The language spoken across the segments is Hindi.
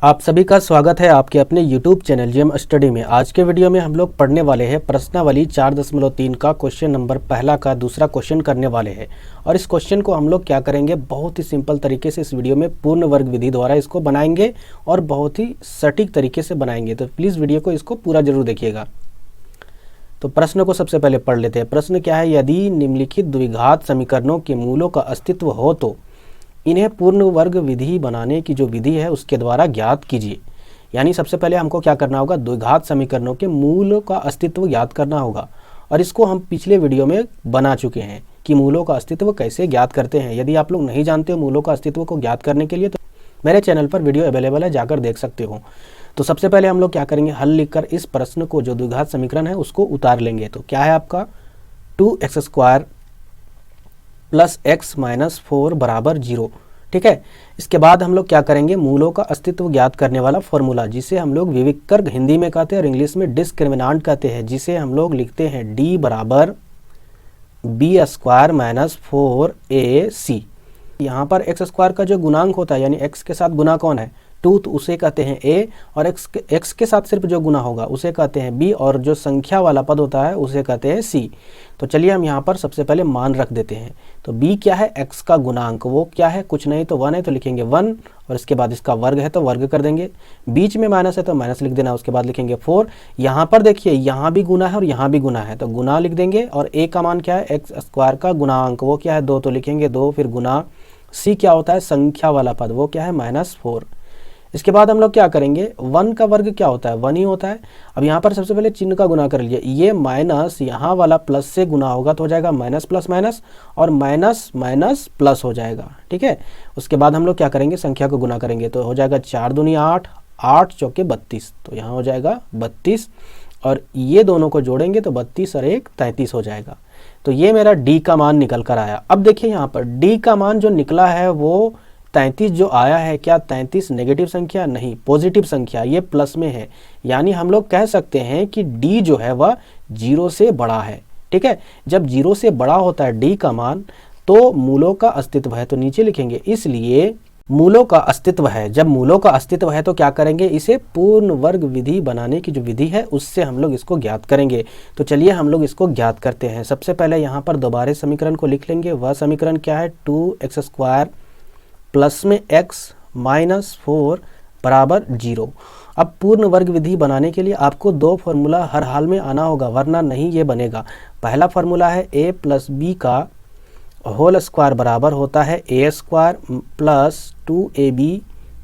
आप सभी का स्वागत है आपके अपने YouTube चैनल जीएम स्टडी में। आज के वीडियो में हम लोग पढ़ने वाले हैं प्रश्नावली 4.3 का क्वेश्चन नंबर पहला का दूसरा क्वेश्चन करने वाले हैं। और इस क्वेश्चन को हम लोग क्या करेंगे, बहुत ही सिंपल तरीके से इस वीडियो में पूर्ण वर्ग विधि द्वारा इसको बनाएंगे और बहुत ही सटीक तरीके से बनाएंगे। तो प्लीज़ वीडियो को इसको पूरा जरूर देखिएगा। तो प्रश्न को सबसे पहले पढ़ लेते हैं। प्रश्न क्या है, यदि निम्नलिखित द्विघात समीकरणों के मूलों का अस्तित्व हो तो इन्हें पूर्ण वर्ग विधि बनाने की जो विधि है उसके द्वारा ज्ञात कीजिए। यानी सबसे पहले हमको क्या करना होगा, द्विघात समीकरणों के मूलों का अस्तित्व ज्ञात करना होगा। और इसको हम पिछले वीडियो में बना चुके हैं कि मूलों का अस्तित्व कैसे ज्ञात करते हैं। यदि आप लोग नहीं जानते हो मूलों का अस्तित्व को ज्ञात करने के लिए तो मेरे चैनल पर वीडियो अवेलेबल है, जाकर देख सकते हो। तो सबसे पहले हम लोग क्या करेंगे, हल लिखकर इस प्रश्न को जो द्विघात समीकरण है उसको उतार लेंगे। तो क्या है आपका 2x² प्लस x माइनस 4 बराबर 0। ठीक है, इसके बाद हम लोग क्या करेंगे, मूलों का अस्तित्व ज्ञात करने वाला फॉर्मूला जिसे हम लोग विविकर हिंदी में कहते हैं और इंग्लिश में डिस्क्रिमिनांट कहते हैं, जिसे हम लोग लिखते हैं d बराबर b² माइनस 4ac। यहाँ पर x² का जो गुणांक होता है यानी x के साथ गुना कौन है 2, तो उसे कहते हैं a, और x के साथ सिर्फ जो गुना होगा उसे कहते हैं b, और जो संख्या वाला पद होता है उसे कहते हैं c। तो चलिए हम यहाँ पर सबसे पहले मान रख देते हैं। तो b क्या है, x का गुणांक, वो क्या है, कुछ नहीं तो 1 है, तो लिखेंगे 1, और इसके बाद इसका वर्ग है तो वर्ग कर देंगे। बीच में माइनस है तो माइनस लिख देना, उसके बाद लिखेंगे 4। यहाँ पर देखिए यहाँ भी गुना है और यहाँ भी गुना है तो गुना लिख देंगे। और a का मान क्या है, x² का गुणांक, वो क्या है 2, तो लिखेंगे 2, फिर गुना। c क्या होता है, संख्या वाला पद, वो क्या है -4। इसके बाद हम लोग क्या करेंगे, 1 का वर्ग क्या होता है, 1 ही होता है। अब यहाँ पर सबसे पहले चिन्ह का गुना कर लीजिए, ये माइनस यहाँ वाला प्लस से गुना होगा तो हो जाएगा माइनस प्लस माइनस, और माइनस माइनस प्लस हो जाएगा। ठीक है, उसके बाद हम लोग क्या करेंगे, संख्या को गुना करेंगे तो हो जाएगा 4 दूनी 8, 8 चौके 32, तो यहाँ हो जाएगा 32, और ये दोनों को जोड़ेंगे तो 32 और 1 33 हो जाएगा। तो ये मेरा d का मान निकल कर आया। अब देखिए यहाँ पर d का मान जो निकला है वो 33 जो आया है, क्या 33 नेगेटिव संख्या, नहीं पॉजिटिव संख्या, ये प्लस में है। यानी हम लोग कह सकते हैं कि d जो है वह 0 से बड़ा है। ठीक है, जब 0 से बड़ा होता है d का मान तो मूलों का अस्तित्व है, तो नीचे लिखेंगे इसलिए मूलों का अस्तित्व है। जब मूलों का अस्तित्व है तो क्या करेंगे, इसे पूर्ण वर्ग विधि बनाने की जो विधि है उससे हम लोग इसको ज्ञात करेंगे। तो चलिए हम लोग इसको ज्ञात करते हैं। सबसे पहले यहाँ पर दोबारा समीकरण को लिख लेंगे। वह समीकरण क्या है, 2x² प्लस में x माइनस 4 बराबर 0। अब पूर्ण वर्ग विधि बनाने के लिए आपको 2 फॉर्मूला हर हाल में आना होगा, वरना नहीं ये बनेगा। पहला फॉर्मूला है a प्लस b का होल स्क्वायर बराबर होता है a² plus 2ab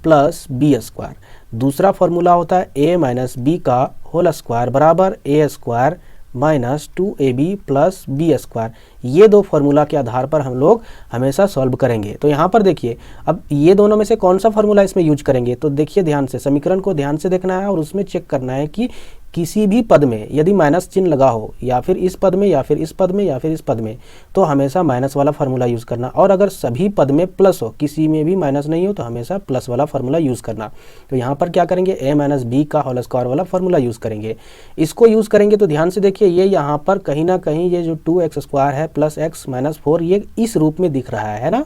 plus b²। दूसरा फॉर्मूला होता है a माइनस b का होल स्क्वायर बराबर a² minus 2ab plus b²। ये 2 फॉर्मूला के आधार पर हम लोग हमेशा सॉल्व करेंगे। तो यहाँ पर देखिए, अब ये दोनों में से कौन सा फॉर्मूला इसमें यूज करेंगे, तो देखिए ध्यान से, समीकरण को ध्यान से देखना है और उसमें चेक करना है कि किसी भी पद में यदि माइनस चिन्ह लगा हो, या फिर इस पद में या फिर इस पद में या फिर इस पद में, तो हमेशा माइनस वाला फार्मूला यूज़ करना। और अगर सभी पद में प्लस हो, किसी में भी माइनस नहीं हो, तो हमेशा प्लस वाला फार्मूला यूज़ करना। तो यहाँ पर क्या करेंगे, a माइनस b का होल स्क्वायर वाला फार्मूला यूज़ करेंगे। इसको यूज़ करेंगे तो ध्यान से देखिए, ये यहाँ पर कहीं ना कहीं ये जो 2x² है प्लस x माइनस 4, ये इस रूप में दिख रहा है ना,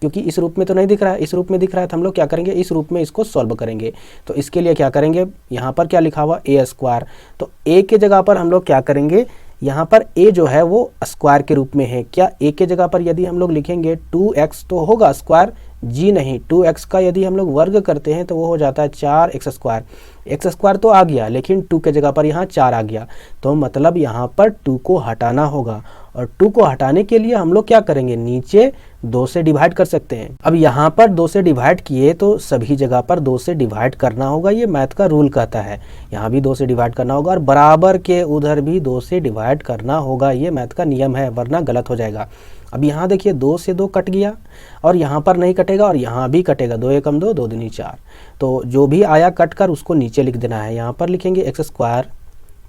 क्योंकि इस रूप में तो नहीं दिख रहा है, इस रूप में दिख रहा है, तो हम लोग क्या करेंगे, इस रूप में इसको सॉल्व करेंगे। तो इसके लिए क्या करेंगे, यहाँ पर क्या लिखा हुआ a², तो a के जगह पर हम लोग क्या करेंगे, यहाँ पर a जो है वो स्क्वायर के रूप में है। क्या a के जगह पर यदि हम लोग लिखेंगे 2x तो होगा स्क्वायर, जी नहीं, 2x का यदि हम लोग वर्ग करते हैं तो वो हो जाता है 4x²। x² तो आ गया, लेकिन 2 के जगह पर यहाँ 4 आ गया, तो मतलब यहाँ पर 2 को हटाना होगा। और 2 को हटाने के लिए हम लोग क्या करेंगे, नीचे 2 से डिवाइड कर सकते हैं। अब यहाँ पर 2 से डिवाइड किए तो सभी जगह पर 2 से डिवाइड करना होगा, ये मैथ का रूल कहता है। यहाँ भी 2 से डिवाइड करना होगा और बराबर के उधर भी 2 से डिवाइड करना होगा, ये मैथ का नियम है, वरना गलत हो जाएगा। अब यहाँ देखिए 2 से 2 कट गया, और यहाँ पर नहीं कटेगा और यहाँ भी कटेगा, 2 एकम 2, 2 दूनी 4। तो जो भी आया कट कर उसको नीचे लिख देना है। यहाँ पर लिखेंगे x²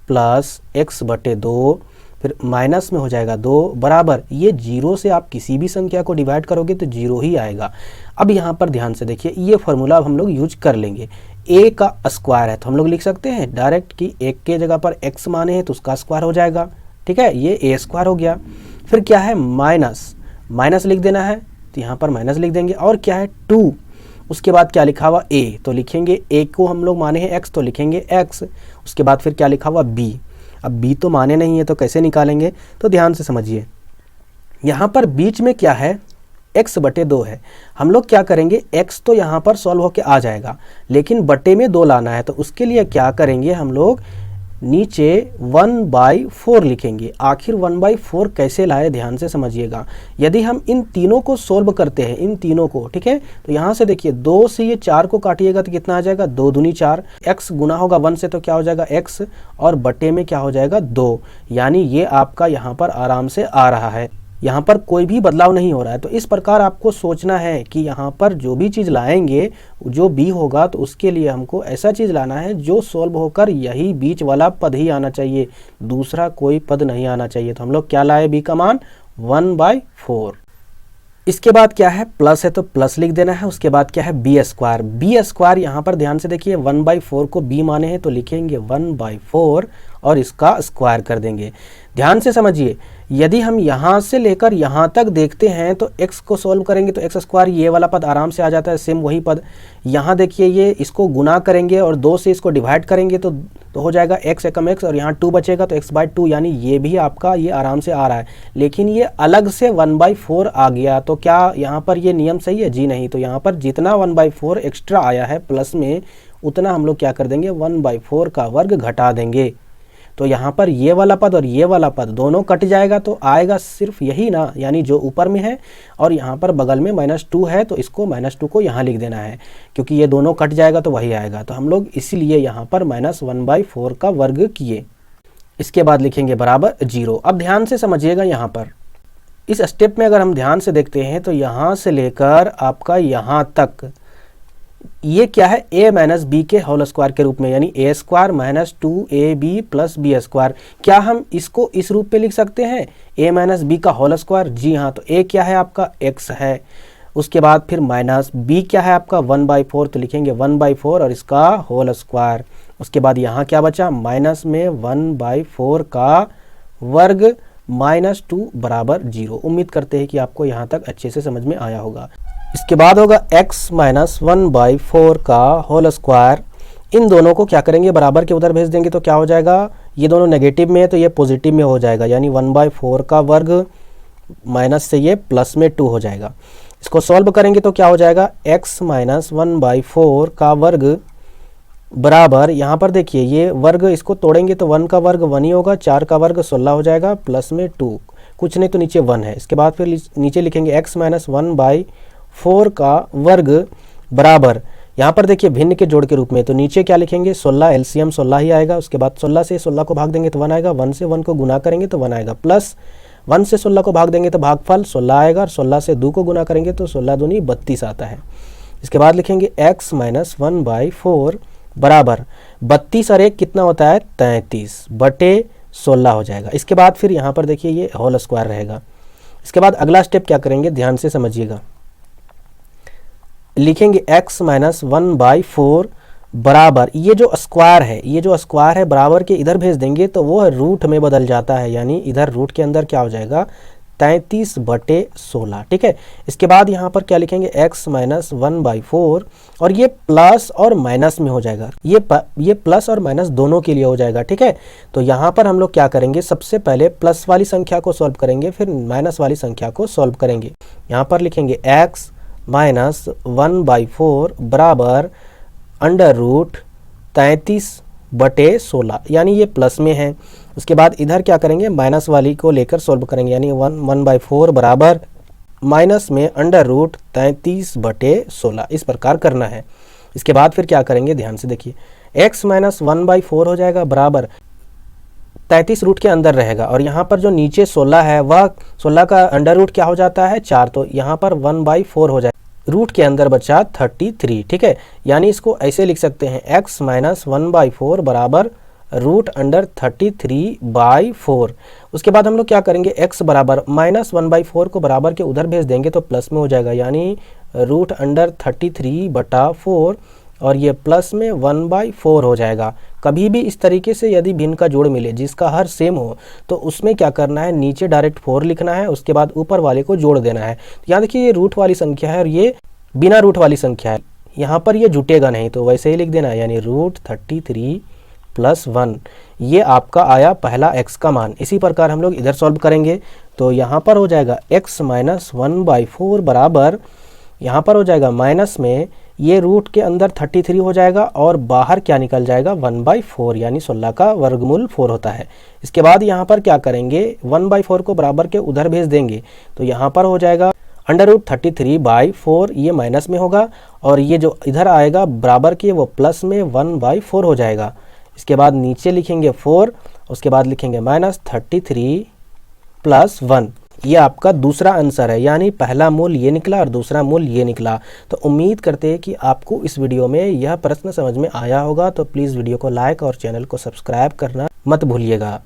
प्लस x/2, फिर माइनस में हो जाएगा 2 बराबर, ये 0 से आप किसी भी संख्या को डिवाइड करोगे तो 0 ही आएगा। अब यहाँ पर ध्यान से देखिए, ये फॉर्मूला अब हम लोग यूज कर लेंगे। a का स्क्वायर है तो हम लोग लिख सकते हैं डायरेक्ट कि 1 के जगह पर x माने हैं तो उसका स्क्वायर हो जाएगा। ठीक है, ये a² हो गया। फिर क्या है, माइनस, माइनस लिख देना है तो यहाँ पर माइनस लिख देंगे। और क्या है, 2, उसके बाद क्या लिखा हुआ a, तो लिखेंगे a को हम लोग माने हैं x तो लिखेंगे x। उसके बाद फिर क्या लिखा हुआ b, अब b तो माने नहीं है तो कैसे निकालेंगे, तो ध्यान से समझिए। यहाँ पर बीच में क्या है, x बटे 2 है। हम लोग क्या करेंगे, x तो यहाँ पर सॉल्व होके आ जाएगा, लेकिन बटे में 2 लाना है, तो उसके लिए क्या करेंगे हम लोग, नीचे 1/4 लिखेंगे। आखिर 1/4 कैसे लाए, ध्यान से समझिएगा। यदि हम इन तीनों को सोल्व करते हैं, इन तीनों को, ठीक है, तो यहाँ से देखिए 2 से ये 4 को काटिएगा तो कितना आ जाएगा, 2 दूनी 4, x गुना होगा 1 से तो क्या हो जाएगा x, और बटे में क्या हो जाएगा 2, यानी ये आपका यहाँ पर आराम से आ रहा है। यहाँ पर कोई भी बदलाव नहीं हो रहा है। तो इस प्रकार आपको सोचना है कि यहाँ पर जो भी चीज़ लाएंगे, जो बी होगा, तो उसके लिए हमको ऐसा चीज़ लाना है जो सोल्व होकर यही बीच वाला पद ही आना चाहिए, दूसरा कोई पद नहीं आना चाहिए। तो हम लोग क्या लाए, बी का मान 1/4। इसके बाद क्या है, प्लस है तो प्लस लिख देना है। उसके बाद क्या है, बी स्क्वायर। बी स्क्वायर यहाँ पर ध्यान से देखिए, 1/4 को बी माने हैं तो लिखेंगे 1/4 और इसका स्क्वायर कर देंगे। ध्यान से समझिए, यदि हम यहाँ से लेकर यहाँ तक देखते हैं तो x को सॉल्व करेंगे तो एक्स स्क्वायर, ये वाला पद आराम से आ जाता है, सेम वही पद। यहाँ देखिए, ये इसको गुना करेंगे और 2 से इसको डिवाइड करेंगे तो हो जाएगा x एकम x, और यहाँ 2 बचेगा तो x/2, यानी ये भी आपका ये आराम से आ रहा है। लेकिन ये अलग से 1/4 आ गया, तो क्या यहाँ पर ये नियम सही है, जी नहीं। तो यहाँ पर जितना 1/4 एक्स्ट्रा आया है प्लस में, उतना हम लोग क्या कर देंगे, 1/4 का वर्ग घटा देंगे। तो यहाँ पर ये वाला पद और ये वाला पद दोनों कट जाएगा, तो आएगा सिर्फ यही ना, यानी जो ऊपर में है, और यहाँ पर बगल में -2 है तो इसको -2 को यहाँ लिख देना है, क्योंकि ये दोनों कट जाएगा तो वही आएगा। तो हम लोग इसीलिए यहाँ पर -1/4 का वर्ग किए। इसके बाद लिखेंगे बराबर 0। अब ध्यान से समझिएगा, यहाँ पर इस स्टेप में अगर हम ध्यान से देखते हैं तो यहाँ से लेकर आपका यहाँ तक ये क्या है, a माइनस बी के होल स्क्वायर के रूप में, यानी a square minus 2ab plus B square. क्या हम इसको इस रूप पे लिख सकते हैं, a माइनस बी का होल स्क्वायर? जी हाँ। तो a क्या है आपका, x है। उसके बाद फिर माइनस b क्या है आपका 1/4, तो लिखेंगे 1/4 और इसका होल स्क्वायर। उसके बाद यहाँ क्या बचा, माइनस में 1/4 का वर्ग -2 बराबर 0। उम्मीद करते हैं कि आपको यहाँ तक अच्छे से समझ में आया होगा। इसके बाद होगा x माइनस 1/4 का होल स्क्वायर। इन दोनों को क्या करेंगे, बराबर के उधर भेज देंगे तो क्या हो जाएगा, ये दोनों नेगेटिव में है तो ये पॉजिटिव में हो जाएगा, यानी 1/4 का वर्ग माइनस से ये प्लस में 2 हो जाएगा। इसको सॉल्व करेंगे तो क्या हो जाएगा, x माइनस 1/4 का वर्ग बराबर, यहाँ पर देखिए ये वर्ग इसको तोड़ेंगे तो 1 का वर्ग 1 ही होगा, 4 का वर्ग 16 हो जाएगा, प्लस में 2, कुछ नहीं तो नीचे 1 है। इसके बाद फिर नीचे लिखेंगे x माइनस 1/4 का वर्ग बराबर, यहाँ पर देखिए भिन्न के जोड़ के रूप में, तो नीचे क्या लिखेंगे 16, एलसीएम 16 ही आएगा। उसके बाद 16 से 16 को भाग देंगे तो 1 आएगा, 1 से 1 को गुना करेंगे तो 1 आएगा, प्लस 1 से 16 को भाग देंगे तो भागफल 16 आएगा, और 16 से 2 को गुना करेंगे तो 16 दूनी 32 आता है। इसके बाद लिखेंगे x माइनस 1/4 बराबर 32 और 1 कितना होता है, 33 बटे 16 हो जाएगा। इसके बाद फिर यहाँ पर देखिए ये होल स्क्वायर रहेगा। इसके बाद अगला स्टेप क्या करेंगे, ध्यान से समझिएगा, लिखेंगे x माइनस 1/4 बराबर, ये जो स्क्वायर है, ये जो स्क्वायर है बराबर के इधर भेज देंगे तो वो रूट में बदल जाता है, यानी इधर रूट के अंदर क्या हो जाएगा 33 बटे 16। ठीक है। इसके बाद यहाँ पर क्या लिखेंगे, x माइनस 1/4, और ये प्लस और माइनस में हो जाएगा, ये प्लस और माइनस दोनों के लिए हो जाएगा। ठीक है। तो यहाँ पर हम लोग क्या करेंगे, सबसे पहले प्लस वाली संख्या को सॉल्व करेंगे, फिर माइनस वाली संख्या को सॉल्व करेंगे। यहाँ पर लिखेंगे x माइनस 1/4 बराबर अंडर रूट 33 बटे 16, यानी ये प्लस में है। उसके बाद इधर क्या करेंगे, माइनस वाली को लेकर सॉल्व करेंगे, यानी 1/4 बराबर माइनस में अंडर रूट 33 बटे 16, इस प्रकार करना है। इसके बाद फिर क्या करेंगे, ध्यान से देखिए, x माइनस 1/4 हो जाएगा बराबर 33 रूट के अंदर रहेगा, और यहाँ पर जो नीचे 16 है वह 16 का अंडर रूट क्या हो जाता है 4, तो यहाँ पर 1/4 हो जाएगा, रूट के अंदर बचा 33। ठीक है। यानी इसको ऐसे लिख सकते हैं, x माइनस 1/4 बराबर रूट अंडर 33/4। उसके बाद हम लोग क्या करेंगे, x बराबर माइनस 1/4 को बराबर के उधर भेज देंगे तो प्लस में हो जाएगा, यानी रूट अंडर 33/4, और ये प्लस में 1/4 हो जाएगा। कभी भी इस तरीके से यदि भिन्न का जोड़ मिले जिसका हर सेम हो तो उसमें क्या करना है, नीचे डायरेक्ट 4 लिखना है, उसके बाद ऊपर वाले को जोड़ देना है। तो यहाँ देखिए ये रूट वाली संख्या है और ये बिना रूट वाली संख्या है, यहाँ पर ये जुटेगा नहीं तो वैसे ही लिख देना, यानी √33 + 1 ये आपका आया पहला x का मान। इसी प्रकार हम लोग इधर सॉल्व करेंगे तो यहाँ पर हो जाएगा x - 1/4 बराबर, यहाँ पर हो जाएगा माइनस में ये रूट के अंदर 33 हो जाएगा और बाहर क्या निकल जाएगा 1/4, यानी 16 का वर्गमूल 4 होता है। इसके बाद यहाँ पर क्या करेंगे 1/4 को बराबर के उधर भेज देंगे तो यहाँ पर हो जाएगा √33/4, ये माइनस में होगा और ये जो इधर आएगा बराबर के वो प्लस में 1/4 हो जाएगा। इसके बाद नीचे लिखेंगे 4, उसके बाद लिखेंगे -33 + 1। ये आपका दूसरा आंसर है, यानी पहला मूल ये निकला और दूसरा मूल ये निकला। तो उम्मीद करते हैं कि आपको इस वीडियो में यह प्रश्न समझ में आया होगा। तो प्लीज़ वीडियो को लाइक और चैनल को सब्सक्राइब करना मत भूलिएगा।